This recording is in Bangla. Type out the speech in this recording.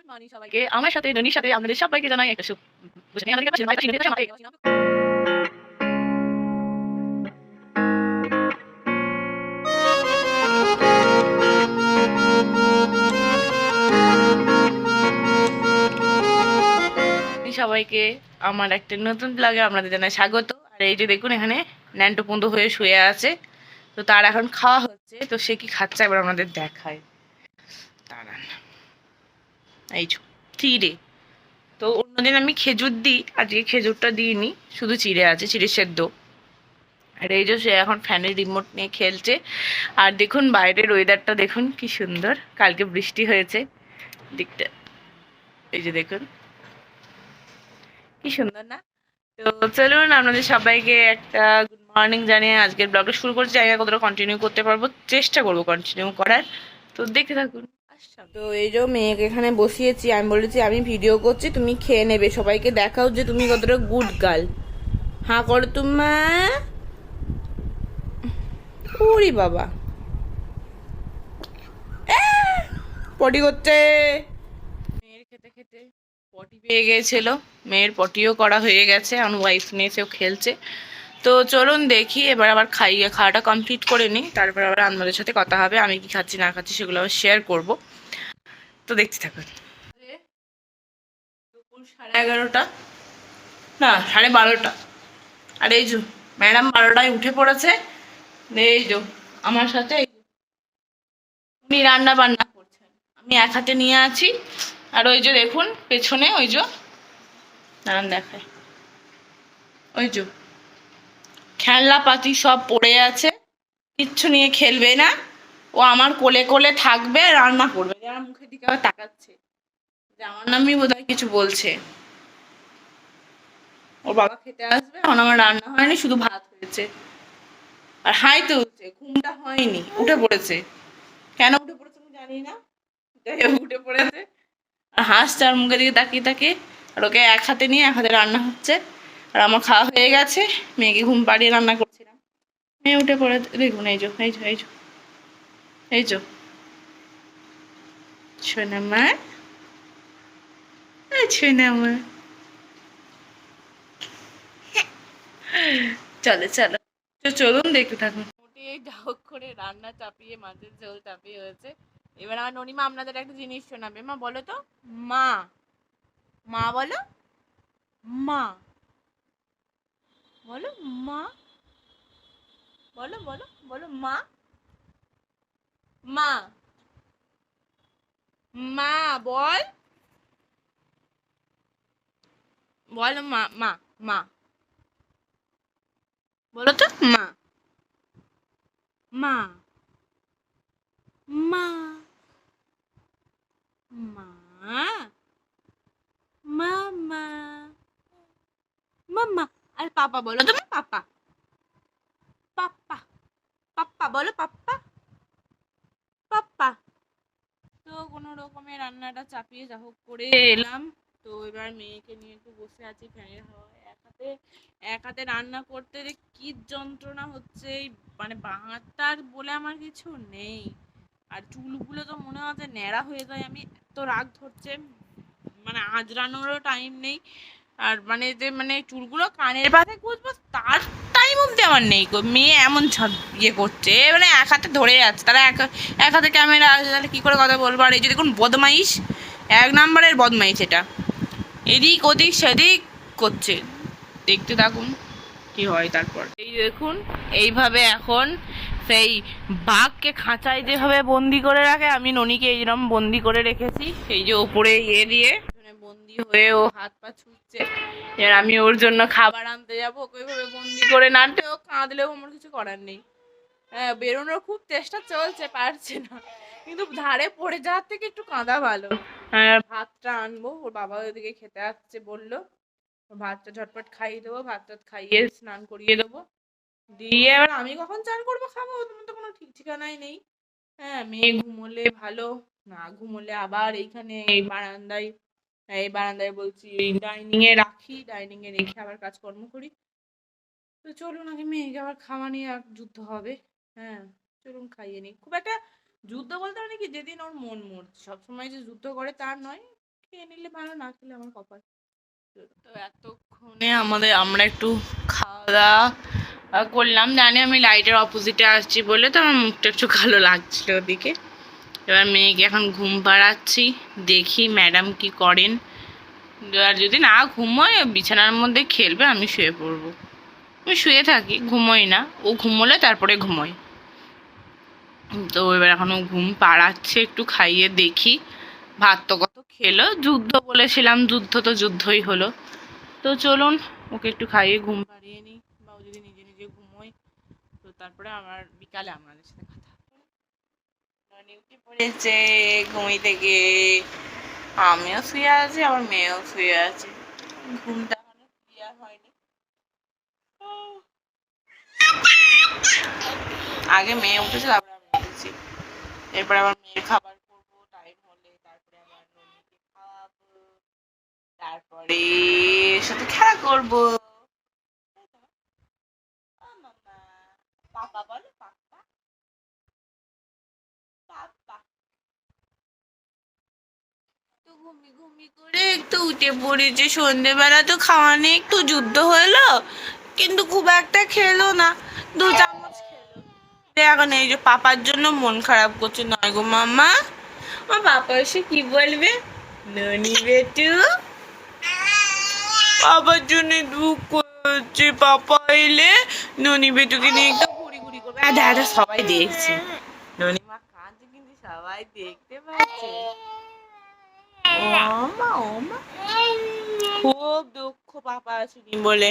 মর্নিং সবাইকে। আমার সাথে ননির সাথে আপনাদের সবাইকে জানাই একটা সবাইকে আমার একটা নতুন ব্লগে আপনাদের জানাই স্বাগত। আর এই যে দেখুন এখানে ন্যান্টো পুন্দো হয়ে শুয়ে আছে, তো তার এখন খাওয়া হচ্ছে। তো সে কি খাচ্ছে এবার আপনাদের দেখায়, দাঁড়ান। এই চিড়ে, তো অন্যদিন আমি খেজুর দিই, আজকে খেজুরটা দিইনি, শুধু চিড়ে আছে, চিড়ে সেদ্ধ। আর এই যে সে এখন ফ্যানের রিমোট নিয়ে খেলছে। আর দেখুন বাইরের ওয়েদারটা দেখুন কি সুন্দর, কালকে বৃষ্টি হয়েছে দিকটা, এই যে দেখুন কি সুন্দর না। তো চলুন আপনাদের সবাইকে একটা গুড মর্নিং জানিয়ে আজকের ব্লগটা শুরু করছি। জানি না কতটা কন্টিনিউ করতে পারবো, চেষ্টা করবো কন্টিনিউ করার, তো দেখতে থাকুন। তো এই যে মেয়েকে এখানে বসিয়েছি, আমি বলেছি আমি ভিডিও করছি, তুমি খেয়ে নেবে, সবাইকে দেখাও যে তুমি কতটা গুড গার্ল। হ্যাঁ করো তোমা, ওরে বাবা পটি করছে। মেয়ের খেতে খেতে পটি পেয়ে গিয়েছিল, মেয়ের পটিও করা হয়ে গেছে, আমার ওয়াইফ নিয়ে এসেও খেলছে। তো চলুন দেখি, এবার আবার খাওয়াটা কমপ্লিট করে নিই, তারপর আবার আপনাদের সাথে কথা হবে। আমি কি খাচ্ছি না খাচ্ছি সেগুলো আবার শেয়ার করবো, তো দেখতে থাকুন। দুপুর 11:30, না 12:30। আর এই যে ম্যাডাম 12টায় উঠে পড়েছে, এই যে আমার সাথে উনি রান্না বান্না করছেন, আমি এক হাতে নিয়ে আছি। আর ওই যে দেখুন পেছনে, ওই যে দাঁড়ান দেখায়, ওই যে খেলনাপাতি সব পড়ে আছে, কিচ্ছু নিয়ে খেলবে না, ও আমার কোলে কোলে থাকবে, রান্না করবে। আমার মুখের দিকে আবার তাকাচ্ছে যে আমার নামই বোধহয় কিছু বলছে। ওর বাবা খেতে আসবে, এখন আমার রান্না হয়নি, শুধু ভাত হয়েছে। আর হাই তুলছে, ঘুমটা হয়নি, উঠে পড়েছে। কেন উঠে পড়েছে আমি জানি না, উঠে পড়েছে আর হাসছে আর মুখের দিকে তাকিয়ে তাকিয়ে। আর ওকে এক হাতে নিয়ে এক হাতে রান্না হচ্ছে, আর আমার খাওয়া হয়ে গেছে, মেয়েকে ঘুম পাড়িয়ে রান্না করছিলাম। মেয়ে উঠে পড়ে, দেখুন এই যে এই যে এই যে এই যে সোনামা, সোনামা, চলো চলো, তো চলুন দেখতে থাকুন। মোটামুটি এই ডাউক করে রান্না চাপিয়ে, মাছের ঝোল চাপিয়ে হয়েছে। এবার আমার ননিমা আপনাদের একটা জিনিস শোনাবে। মা বলো তো, মা, মা বলো, মা বলো, মা বলো, বলো বলো, মা, মা, মা বল, বলো মা, মা, মা বলো তো, মা, মা, মা, মা, মামা, মাম্মা। আর পাপা বলো তুমি, পাপা, পাপ্পা, পাপ্পা বলো, পাপ্পা, পাপ্পা। তো কোনো রকমে রান্নাটা চাপিয়ে যা হোক করে এলাম। তো এবার মেয়েকে নিয়ে একটু বসে আছি ফ্যানের হাওয়ায়, এক হাতে রান্না করতে যে কি যন্ত্রণা হচ্ছে। মানে বাঁ হাতটার বলে আমার কিছু নেই, আর চুলগুলো তো মনে হয় যে ন্যাড়া হয়ে যায়, আমি এত রাগ ধরছে, মানে আজরানোরও টাইম নেই। আর মানে যে মানে চুলগুলো কানের পাশে গুছবো তার টাইম অব্দি আমার নেই গো। মেয়ে এমন ইয়ে করছে, মানে এক হাতে ধরে যাচ্ছে, তারা এক হাতে ক্যামেরা আছে, তাহলে কী করে কথা বলবো। আর এই যে দেখুন বদমাইশ, এক নাম্বারের বদমাইশ এটা, এদিক ওদিক সেদিক করছে, দেখতে থাকুন কি হয় তারপর। এই দেখুন এইভাবে এখন সেই বাঘকে খাঁচায় যেভাবে বন্দি করে রাখে, আমি ননিকে এইরকম বন্দি করে রেখেছি, এই যে ওপরে ইয়ে দিয়ে বন্দি হয়ে ও হাত পা ছুটছে। এবার আমি ওর জন্য খাবার আনতে যাবো, ওকে ওইভাবে বন্দি করে নাড়তে, ও কাঁদলেও আমার কিছু করার নেই। হ্যাঁ বেরোনোর খুব চেষ্টা চলছে, পারছে না, কিন্তু ধারে পড়ে যাওয়ার থেকে একটু কাঁদা ভালো। হ্যাঁ ভাতটা আনবো, ওর বাবা ওইদিকে খেতে আসছে বললো, ভাতটা ঝটপট খাইয়ে দেবো, ভাতটা খাইয়ে স্নান করিয়ে দেবো, দিয়ে এবার আমি কখন চান করবো খাবো তোমার তো কোনো ঠিক ঠিকানাই নেই। হ্যাঁ মেয়ে ঘুমোলে ভালো, না ঘুমোলে আবার এইখানে এই বারান্দায় বলছি ডাইনিং এ রাখি, ডাইনিং এ রেখে আবার কাজকর্ম করি। তো চলুন আগে মেয়েকে আবার খাওয়া নিয়ে আর যুদ্ধ হবে। হ্যাঁ চলুন খাইয়ে নিই। খুব একটা যুদ্ধ বলতে মানে কি, যেদিন ওর মন মরছে, সবসময় যে যুদ্ধ করে তার নয়, খেয়ে নিলে ভালো, না খেলে আমার কপাল। তো এতক্ষণে আমরা একটু খাওয়া দাওয়া করলাম। জানি আমি লাইটের অপোজিটে আসছি বলে তো আমার মুখটা একটু কালো লাগছিল ওদিকে। এবার মেয়েকে এখন ঘুম পাড়াচ্ছি, দেখি ম্যাডাম কি করেন। আর যদি না ঘুমোয় বিছানার মধ্যে খেলবে, আমি শুয়ে পড়বো। আমি শুয়ে থাকি, ঘুমোই না। ও ঘুমোলে তারপরে ঘুমোই। তো এবার এখনো ঘুম পাড়াচ্ছে, একটু খাইয়ে দেখি। ভাত তো কত খেলো, যুদ্ধ বলেছিলাম, যুদ্ধ তো যুদ্ধই হলো। তো চলুন ওকে একটু খাইয়ে ঘুম পাড়িয়ে নিই, বা ও যদি নিজে নিজে ঘুমোয় তো তারপরে আমার বিকালে আপনাদের সাথে কথা হবে। উঠে পড়েছে ঘুমিয়ে থেকে, আমিও শুয়ে আছি, আমার মেয়েও শুয়ে আছে। ঘুমটা এখনো ক্লিয়ার হয়নি। আগে মেয়ে উঠেছে, তারপরে আমি উঠেছি। এরপরে আবার মেয়ের খাবার করবো টাইম হলে, তারপরে আবার ননিকে খাওয়াবো, তারপরে সাথে খেলা করবো। পাপা বলো, পাপা পাপা। তো ঘুমি ঘুমি করে একটু উঠে পড়েছে। সন্ধেবেলা তো খাওয়া নিয়ে একটু যুদ্ধ হলো, কিন্তু খুব একটা খেলো না, 2 চামচ খেলো। এখন এই যে পাপার জন্য মন খারাপ করছে, নয় গো মাম্মা? আমার পাপা এসে কি বলবে? ননি বেটু পাপার জন্য দুঃখ হচ্ছে। পাপা এলে ননি বেটুকে নিয়ে একটু ঘুরি ঘুরি করবে। সবাই দেখছে, ননি মা কাঁদছে কিন্তু সবাই দেখতে পাচ্ছে। ওমা ওমা, খুব দুঃখ পাপা আসেনি বলে।